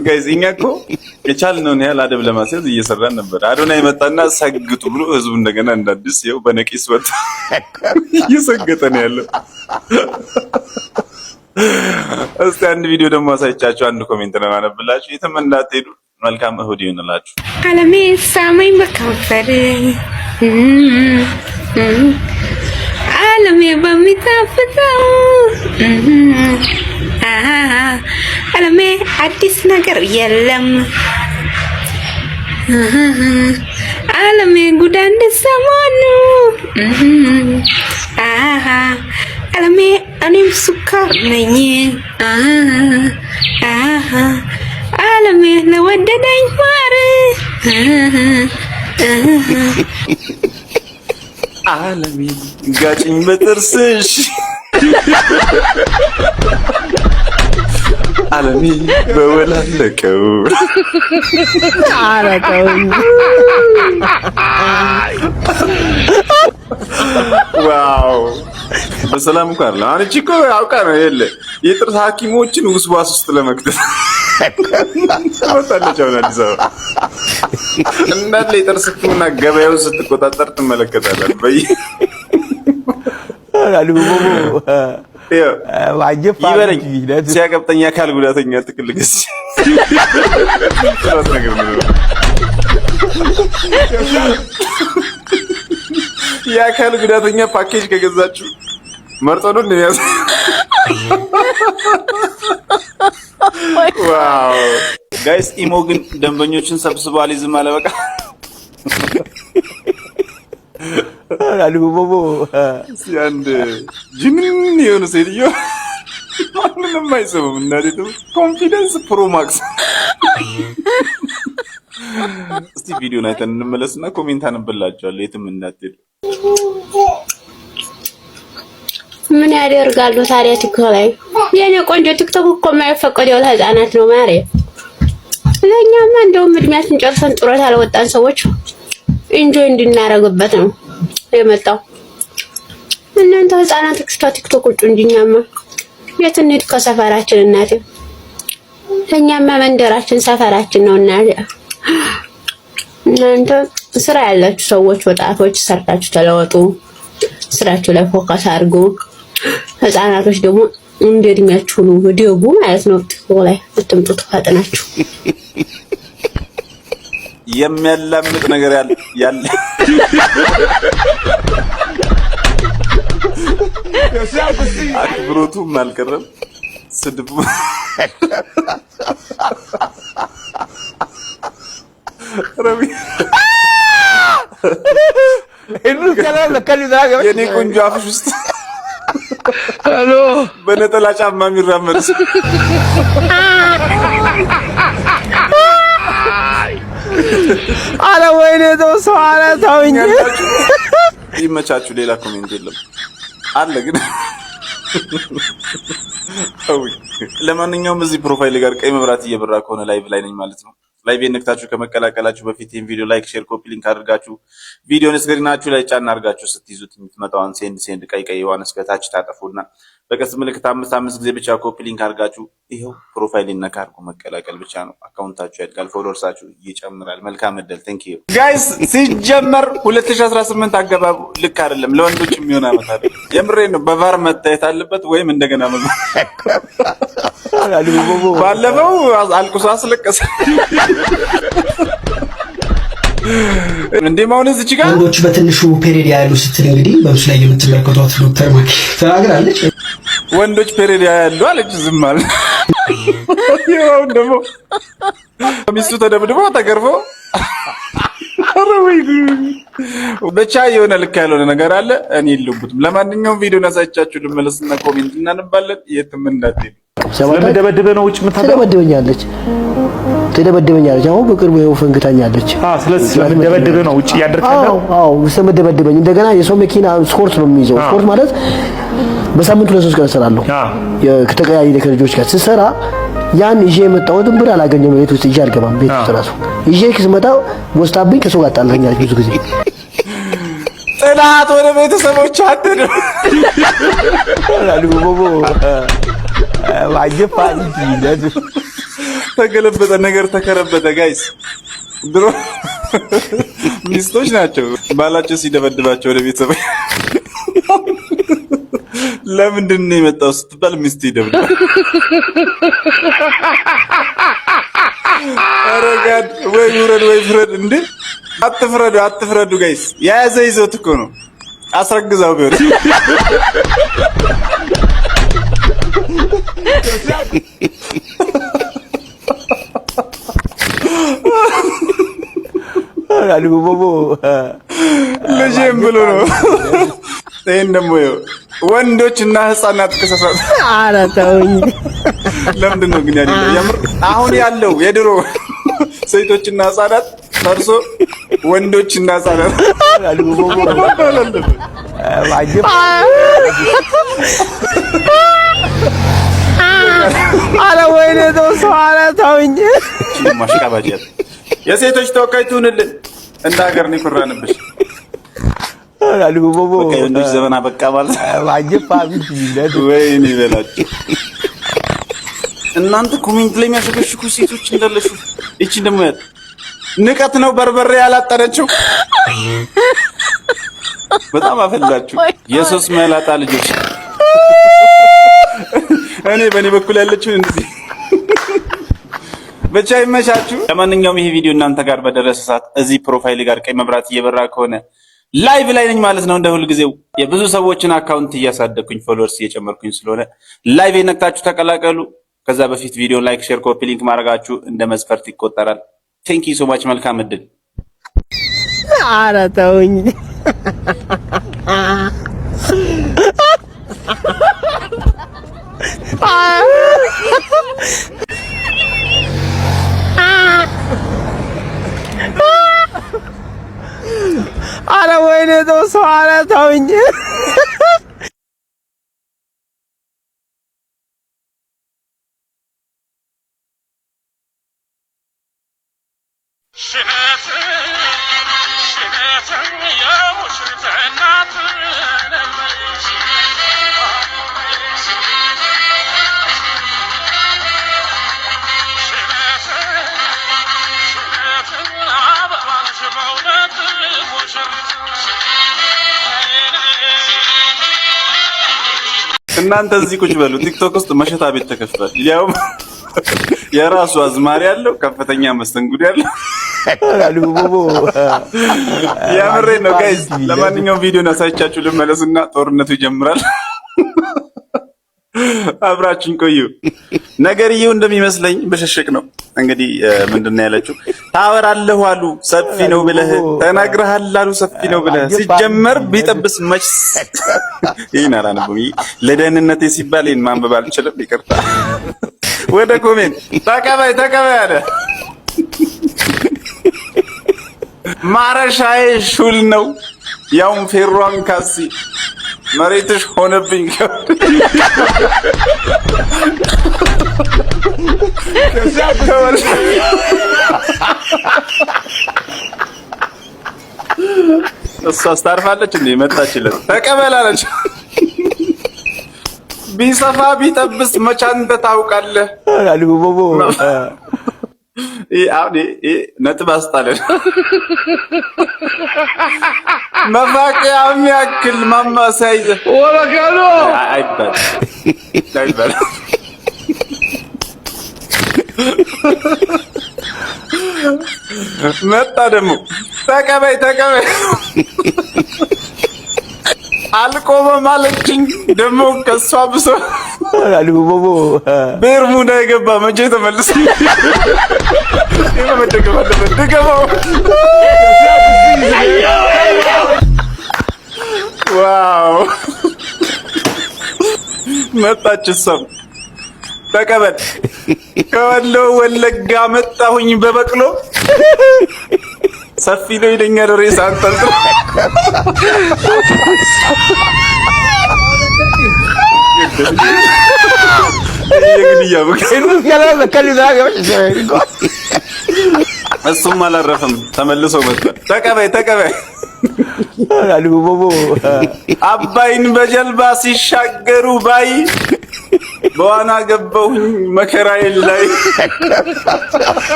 ጋይስ እኛ እኮ የቻልነውን ያህል አደብ ለማስያዝ እየሰራን ነበር። አዶናይ መጣና ሰግጡ ብሎ ህዝቡ እንደገና እንዳዲስ ይኸው በነቂስ ወጣ እየሰገጠ ነው ያለው። እስቲ አንድ ቪዲዮ ደግሞ አሳይቻችሁ አንድ ኮሜንት ለማነብላችሁ የትም እንዳትሄዱ። መልካም እሁድ ይሁንላችሁ። አለሜ ሳመኝ በከንፈር አለሜ በሚጣፍጠው አለሜ አዲስ ነገር የለም አለሜ ጉድ አንድ ሰሞኑ አለሜ እኔም ሱካር ነኝ አለሜ ለወደደኝ ማር አለሜ ጋጭኝ በጥርስሽ አለሜ በወላለቀው አረቀው ዋው በሰላም እንኳን አንቺ እኮ አውቃ ነው የለ የጥርስ ሐኪሞችን ውስዋስ ውስጥ ለመክተት ወጣለች። አዲስ አበባ እንዳለ የጥርስ ሕክምና ገበያው ስትቆጣጠር ትመለከታለህ። ይበለኝ ሲያቀብጠኝ አካል ጉዳተኛ ጥቅል ገዝ የአካል ጉዳተኛ ፓኬጅ ከገዛችሁ መርጦ ነው እንደሚያዝ። ዋው ጋይስ ኢሞ ግን ደንበኞችን ሰብስቧል። ይዝም አለ በቃ አልቦቦ ሲያንድ ጅንን የሆነ ሴትዮ ማንንም አይሰማም። እናዴቱ ኮንፊደንስ ፕሮ ማክስ። እስቲ ቪዲዮን አይተን እንመለስና ኮሜንት አነብላችኋለሁ። የትም እንዳትሄዱ። ምን ያደርጋሉ ታዲያ ቲክቶክ ላይ? የኔ ቆንጆ ቲክቶክ እኮ የማይፈቀደው ለህፃናት ነው ማሬ። ለኛማ እንደውም እድሜያችን ጨርሰን ጡረታ ያልወጣን ሰዎች ኢንጆይ እንድናረግበት ነው የመጣው። እናንተ ህፃናት ቲክቶክ ቁጭ እንጂኛማ የት እንሂድ ከሰፈራችን እናቴ። ለኛማ መንደራችን ሰፈራችን ነው እናቴ። እናንተ ስራ ያላችሁ ሰዎች ወጣቶች ሰርታችሁ ተለወጡ። ስራችሁ ላይ ፎከስ አድርጉ። ህፃናቶች ደግሞ እንደ እድሜያችሁ ነው ደጉ ማለት ነው። ቲክቶክ ላይ አትምጡ ተፋጠናችሁ። የሚያላምጥ ነገር ያለ አክብሮቱም አልቀረም ስድቡ ረቢ የኔ ቆንጆ አፍሽ ውስጥ ሄሎ በነጠላ ጫማ የሚራመድ አረ ወይኔ ሰው አረ ተውኝ። ይመቻችሁ። ሌላ ኮሜንት የለም አለ ግን ለማንኛውም እዚህ ፕሮፋይል ጋር ቀይ መብራት እየበራ ከሆነ ላይቭ ላይ ነኝ ማለት ነው። ላይቭ ነክታችሁ ከመቀላቀላችሁ በፊት ይሄን ቪዲዮ ላይክ፣ ሼር፣ ኮፒ ሊንክ አድርጋችሁ ቪዲዮን ስክሪናችሁ ላይ ጫና አድርጋችሁ ስትይዙት የምትመጣውን ሴንድ ቀይ የዋን እስከታች ታጠፉና በቀስ ምልክት 5 ጊዜ ብቻ ኮፒ ሊንክ አድርጋችሁ ይሄው ፕሮፋይል ነካ አድርጎ መቀላቀል ብቻ ነው። አካውንታችሁ ያድጋል፣ ፎሎወርሳችሁ ይጨምራል። መልካም እድል። ቴንክ ዩ ጋይስ። ሲጀመር 2018 አገባቡ ልክ አይደለም፣ ለወንዶች የሚሆን አመት አይደለም። የምሬን ነው። በቫር መታየት አለበት ወይም እንደገና ባለፈው አልቁሶ አስለቀሰ እንዴ ማውነዝ እዚህ ጋር ወንዶች በትንሹ ፔሪድ ያያሉ ስትል እንግዲህ በምስሉ ላይ የምትመለከቷት ዶክተር ማኪ ተናግራለች። ወንዶች ፔሪድ ያያሉ አለች። ዝም አለ። ይኸው ደግሞ ሚስቱ ተደብድቦ ተገርፎ ብቻ የሆነ ልክ ያልሆነ ነገር አለ። እኔ የለሁበትም። ለማንኛውም ቪዲዮን አሳይቻችሁ ልመለስና ኮሜንት እናነባለን። የትም እንዳትሄዱ። ስለመደበደበ ነው ውጭ የምታደርገው? ትደበደበኛለች። አሁን በቅርቡ ይኸው ፈንግታኛለች። ስለዚህ ስለመደበደበ ነው ውጭ ያደርካለው? አዎ ስለመደበደበኝ። እንደገና የሰው መኪና ስፖርት ነው የሚይዘው። ስፖርት ማለት በሳምንት 2-3 ቀን እሰራለሁ። ከተቀያየረ ከልጆች ጋር ስሰራ ያን ይዤ የመጣሁትን ብር አላገኘሁም። ቤት ውስጥ ይዤ አልገባም። ቤት ውስጥ ራሱ ይዤ ስመጣ ወስታብኝ ከሰው ጋር ጣላኛለች ብዙ ጊዜ። ጥላት ወደ ቤተሰቦች አደረ አሉ ቦቦ ዋጀፋ እንጂ ተገለበጠ ነገር ተከረበተ። ጋይስ ድሮ ሚስቶች ናቸው ባላቸው ሲደበድባቸው ወደ ቤተሰብ ለምንድን ነው የመጣው ስትባል ሚስት ይደብዳል። ኧረ ጋድ ወይ ውረድ ወይ ፍረድ እንዴ! አትፍረዱ ጋይስ። የያዘ ይዞት እኮ ነው። አስረግዛው ቢሆን ልጄም ብሎ ነው። ይሄን ደግሞ ወንዶችና ህፃናት ከሰሳት። ኧረ ተውኝ። ለምንድን ነው ግን ያለው? የምር አሁን ያለው የድሮ ሴቶችና ህፃናት ፈርሶ ወንዶችና ህፃናት ኧረ ወይኔ ሰው ኧረ ተውኝ። ማሽቃባጭ የሴቶች ተወካይ ትሁንልን። እንደ ሀገር ነው የኮራንብሽ። ወንዶች ዘመን አበቃ ማለት ወይኔ በላቸው። እናንተ ኮሜንት ላይ የሚያሸገሽኩ ሴቶች እንዳለሽ እቺ ደግሞ ያት ንቀት ነው በርበሬ ያላጠረችው። በጣም አፈላችሁ የሶስት መላጣ ልጆች። እኔ በእኔ በኩል ያለችው እንደዚህ ብቻ ይመቻችሁ። ለማንኛውም ይሄ ቪዲዮ እናንተ ጋር በደረሰ ሰዓት እዚህ ፕሮፋይል ጋር ቀይ መብራት እየበራ ከሆነ ላይቭ ላይ ነኝ ማለት ነው። እንደ ሁልጊዜው የብዙ ሰዎችን አካውንት እያሳደግኩኝ ፎሎወርስ እየጨመርኩኝ ስለሆነ ላይቭ ነክታችሁ ተቀላቀሉ። ከዛ በፊት ቪዲዮ ላይክ፣ ሼር፣ ኮፒ ሊንክ ማድረጋችሁ እንደ መስፈርት ይቆጠራል። ቴንክ ዩ ሶ ማች። መልካም እድል። ኧረ ተውኝ። ኧረ ወይኔ ሰው ኧረ ተውኝ። እናንተ እዚህ ቁጭ በሉ። ቲክቶክ ውስጥ መሸታ ቤት ተከፍቷል። ያውም የራሱ አዝማሪ ያለው ከፍተኛ መስተንግዶ ያለው። ያምሬ ነው ጋይስ። ለማንኛውም ቪዲዮን አሳይቻችሁ ልመለስና ጦርነቱ ይጀምራል። አብራችሁን ቆዩ። ነገርየው እንደሚመስለኝ በሸሸቅ ነው። እንግዲህ ምንድነው ያለችው? ታወራለህ አሉ ሰፊ ነው ብለህ ተናግረሃል አሉ ሰፊ ነው ብለህ። ሲጀመር ቢጠብስ መች ይሄን አላነበም። ለደህንነቴ ሲባል ይሄን ማንበብ አልችልም፣ ይቅርታ። ወደ ኮሜንት ተቀበይ አለ። ማረሻዬ ሹል ነው ያውም ፌሯን ካሲ መሬትሽ ሆነብኝ። እሷ አስታርፋለች እንዴ? መጣችለት ተቀበላለች። ቢሰፋ ቢጠብስ መች አንተ ታውቃለህ። ነጥብ አስጣለን። መፋቂያ የሚያክል ማማሰያ ይዘህ አይባል። መጣ ደግሞ ተቀበይ አልቆመም አለችኝ። ደግሞ ከሷ ብሶ ቤርሙዳ የገባ መቼ ተመልሶ መደገም አለበት። ድገመው። ዋው መጣች እሷም። ተቀበል። ከወሎ ወለጋ መጣሁኝ በበቅሎ ሰፊ ነው ይለኛል ሬሳ አንጠልጥሎ። እሱም አላረፈም ተመልሶ መጥቷል። ተቀበይ አባይን በጀልባ ሲሻገሩ ባይ በዋና ገባሁኝ መከራዬን ላይ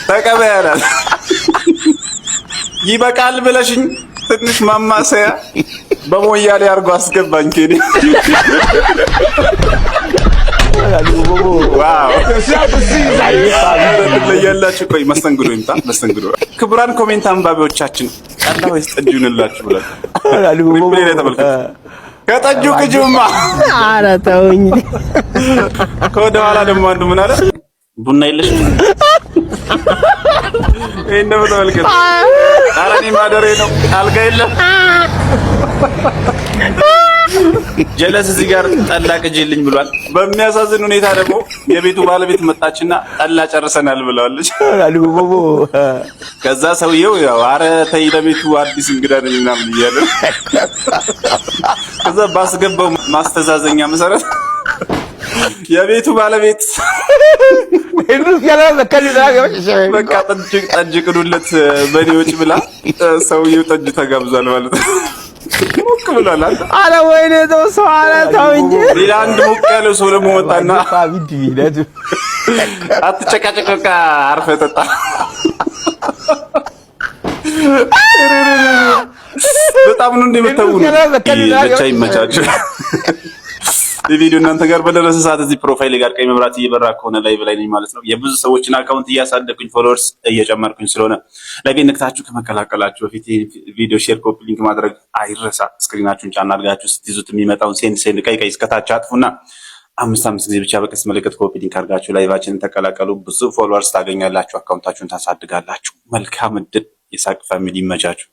ተቀበያላል ይበቃል ብለሽኝ ትንሽ ማማሰያ በሞያሌ አርጎ አስገባኝ ከኔ ዋው ያላችሁ ቆይ መስተንግዶ ይምጣ መስተንግዶ ክቡራን ኮሜንት አንባቢዎቻችን ቀላ ወይስ ጠጁ ይሁንላችሁ ብለን ሪፕሌይ ላይ ተመልከቱ ከጠጁ ቅጁማ ኧረ ተውኝ ከወደ ኋላ ደግሞ አንዱ ምን አለ ቡና የለሽ ይሄን ነው ተመልከቱ ኧረ እኔ ማደሬ ነው አልጋ የለም ጀለስ እዚህ ጋር ጠላ ቅጂልኝ ብሏል። በሚያሳዝን ሁኔታ ደግሞ የቤቱ ባለቤት መጣችና ጠላ ጨርሰናል ብለዋለች። ከዛ ሰውየው ያው ኧረ ተይ ለቤቱ አዲስ እንግዳ ነኝ ምናምን እያለ ከዛ ባስገባው ማስተዛዘኛ መሰረት የቤቱ ባለቤት በቃ ጠጅ ቅዱለት በኔ ወጪ ብላ ሰውየው ጠጅ ተጋብዟል ማለት ነው። ሞቅ ብሏል። ኧረ ወይኔ ተው ሰው ኧረ ተውኝ። ሌላ አንድ ሞቅ ያለው ሰው ደግሞ ወጣና አትጨቃጨቅ በቃ አርፈህ ጠጣ። በጣም ነው እንደምታው ብቻ ይመቻችሁ። ቪዲዮ እናንተ ጋር በደረሰ ሰዓት እዚህ ፕሮፋይል ጋር ቀይ መብራት እየበራ ከሆነ ላይቭ ላይ ነኝ ማለት ነው። የብዙ ሰዎችን አካውንት እያሳደኩኝ ፎሎወርስ እየጨመርኩኝ ስለሆነ ላይቭ ነክታችሁ ከመቀላቀላችሁ በፊት ቪዲዮ ሼር፣ ኮፒ ሊንክ ማድረግ አይረሳ። ስክሪናችሁን ጫና አድርጋችሁ ስትይዙት የሚመጣውን ሴንድ ቀይ እስከታች አጥፉና 5 ጊዜ ብቻ በቀስ ምልክት ኮፒ ሊንክ አድርጋችሁ ላይቫችንን ተቀላቀሉ። ብዙ ፎሎወርስ ታገኛላችሁ፣ አካውንታችሁን ታሳድጋላችሁ። መልካም እድል። የሳቅ ፋሚሊ ይመቻችሁ።